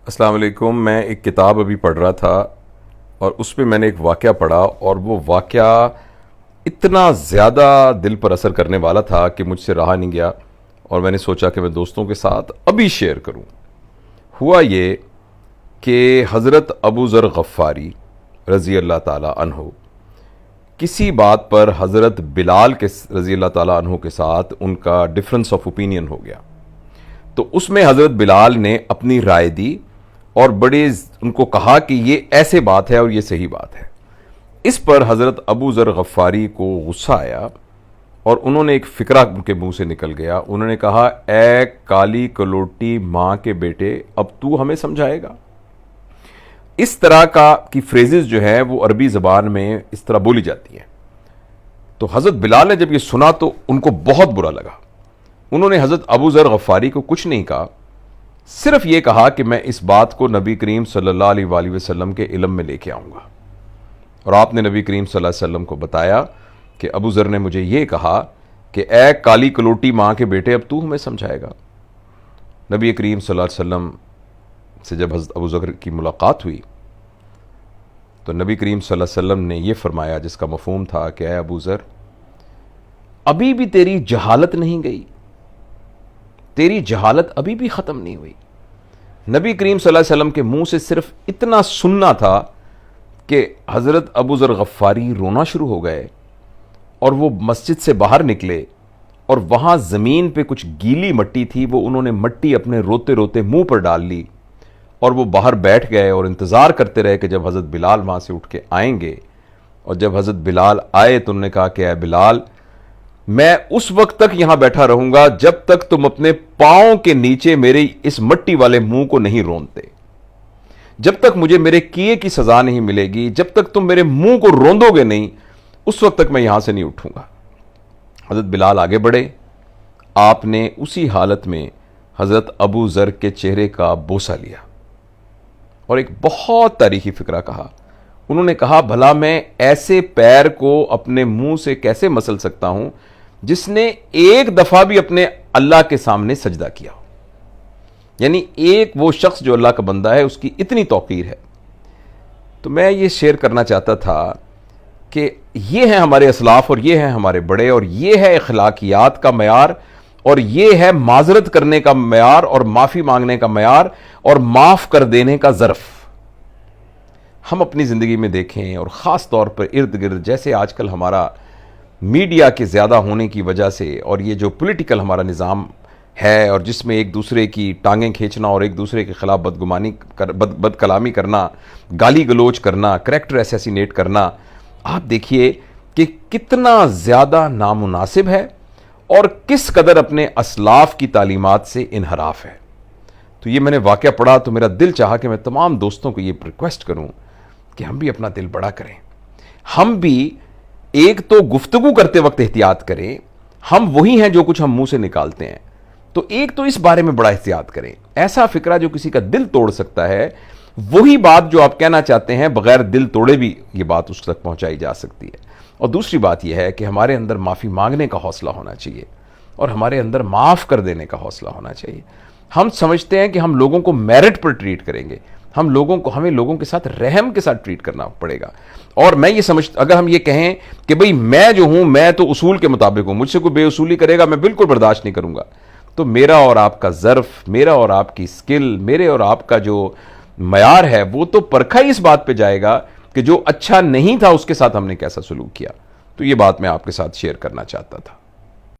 السلام علیکم۔ میں ایک کتاب ابھی پڑھ رہا تھا اور اس پہ میں نے ایک واقعہ پڑھا اور وہ واقعہ اتنا زیادہ دل پر اثر کرنے والا تھا کہ مجھ سے رہا نہیں گیا اور میں نے سوچا کہ میں دوستوں کے ساتھ ابھی شیئر کروں۔ ہوا یہ کہ حضرت ابو ذر غفاری رضی اللہ تعالیٰ عنہ کسی بات پر حضرت بلال کے رضی اللہ تعالیٰ عنہ کے ساتھ ان کا ڈفرنس آف اوپینین ہو گیا، تو اس میں حضرت بلال نے اپنی رائے دی اور بڑے ان کو کہا کہ یہ ایسے بات ہے اور یہ صحیح بات ہے۔ اس پر حضرت ابو ذر غفاری کو غصہ آیا اور انہوں نے ایک فکرہ ان کے منہ سے نکل گیا۔ انہوں نے کہا، اے کالی کلوٹی ماں کے بیٹے، اب تو ہمیں سمجھائے گا؟ اس طرح کی فریزز جو ہیں وہ عربی زبان میں اس طرح بولی جاتی ہیں۔ تو حضرت بلال نے جب یہ سنا تو ان کو بہت برا لگا۔ انہوں نے حضرت ابو ذر غفاری کو کچھ نہیں کہا، صرف یہ کہا کہ میں اس بات کو نبی کریم صلی اللہ علیہ وآلہ وسلم کے علم میں لے کے آؤں گا۔ اور آپ نے نبی کریم صلی اللہ علیہ وسلم کو بتایا کہ ابو ذر نے مجھے یہ کہا کہ اے کالی کلوٹی ماں کے بیٹے، اب تو ہمیں سمجھائے گا۔ نبی کریم صلی اللہ علیہ وسلم سے جب حضرت ابو ذر کی ملاقات ہوئی تو نبی کریم صلی اللہ علیہ وسلم نے یہ فرمایا، جس کا مفہوم تھا کہ اے ابو ذر، ابھی بھی تیری جہالت نہیں گئی، تیری جہالت ابھی بھی ختم نہیں ہوئی۔ نبی کریم صلی اللہ علیہ وسلم کے منہ سے صرف اتنا سننا تھا کہ حضرت ابو ذر غفاری رونا شروع ہو گئے اور وہ مسجد سے باہر نکلے اور وہاں زمین پہ کچھ گیلی مٹی تھی، وہ انہوں نے مٹی اپنے روتے روتے منہ پر ڈال لی اور وہ باہر بیٹھ گئے اور انتظار کرتے رہے کہ جب حضرت بلال وہاں سے اٹھ کے آئیں گے۔ اور جب حضرت بلال آئے تو انہوں نے کہا کہ اے بلال، میں اس وقت تک یہاں بیٹھا رہوں گا جب تک تم اپنے پاؤں کے نیچے میرے اس مٹی والے منہ کو نہیں رونتے، جب تک مجھے میرے کیے کی سزا نہیں ملے گی، جب تک تم میرے منہ کو روندو گے نہیں، اس وقت تک میں یہاں سے نہیں اٹھوں گا۔ حضرت بلال آگے بڑھے، آپ نے اسی حالت میں حضرت ابو ذر کے چہرے کا بوسہ لیا اور ایک بہت تاریخی فکرہ کہا۔ انہوں نے کہا، بھلا میں ایسے پیر کو اپنے منہ سے کیسے مسل سکتا ہوں جس نے ایک دفعہ بھی اپنے اللہ کے سامنے سجدہ کیا ہو؟ یعنی ایک وہ شخص جو اللہ کا بندہ ہے، اس کی اتنی توقیر ہے۔ تو میں یہ شیئر کرنا چاہتا تھا کہ یہ ہیں ہمارے اسلاف اور یہ ہیں ہمارے بڑے، اور یہ ہے اخلاقیات کا معیار، اور یہ ہے معذرت کرنے کا معیار اور معافی مانگنے کا معیار اور معاف کر دینے کا ظرف۔ ہم اپنی زندگی میں دیکھیں، اور خاص طور پر ارد گرد جیسے آج کل ہمارا میڈیا کے زیادہ ہونے کی وجہ سے اور یہ جو پولیٹیکل ہمارا نظام ہے، اور جس میں ایک دوسرے کی ٹانگیں کھینچنا اور ایک دوسرے کے خلاف بد کلامی کرنا، گالی گلوچ کرنا، کریکٹر اسیسینیٹ کرنا، آپ دیکھیے کہ کتنا زیادہ نامناسب ہے اور کس قدر اپنے اسلاف کی تعلیمات سے انحراف ہے۔ تو یہ میں نے واقعہ پڑھا تو میرا دل چاہا کہ میں تمام دوستوں کو یہ ریکویسٹ کروں کہ ہم بھی اپنا دل بڑا کریں، ہم بھی ایک تو گفتگو کرتے وقت احتیاط کریں، ہم وہی ہیں جو کچھ ہم منہ سے نکالتے ہیں، تو ایک تو اس بارے میں بڑا احتیاط کریں۔ ایسا فکرہ جو کسی کا دل توڑ سکتا ہے، وہی بات جو آپ کہنا چاہتے ہیں بغیر دل توڑے بھی یہ بات اس تک پہنچائی جا سکتی ہے۔ اور دوسری بات یہ ہے کہ ہمارے اندر معافی مانگنے کا حوصلہ ہونا چاہیے اور ہمارے اندر معاف کر دینے کا حوصلہ ہونا چاہیے۔ ہم سمجھتے ہیں کہ ہم لوگوں کو میرٹ پر ٹریٹ کریں گے، ہمیں لوگوں کے ساتھ رحم کے ساتھ ٹریٹ کرنا پڑے گا۔ اور میں یہ اگر ہم یہ کہیں کہ بھئی میں جو ہوں میں تو اصول کے مطابق ہوں، مجھ سے کوئی بے اصولی کرے گا میں بالکل برداشت نہیں کروں گا، تو میرا اور آپ کا ظرف، میرا اور آپ کی سکل، میرے اور آپ کا جو معیار ہے وہ تو پرکھا ہی اس بات پہ جائے گا کہ جو اچھا نہیں تھا اس کے ساتھ ہم نے کیسا سلوک کیا۔ تو یہ بات میں آپ کے ساتھ شیئر کرنا چاہتا تھا۔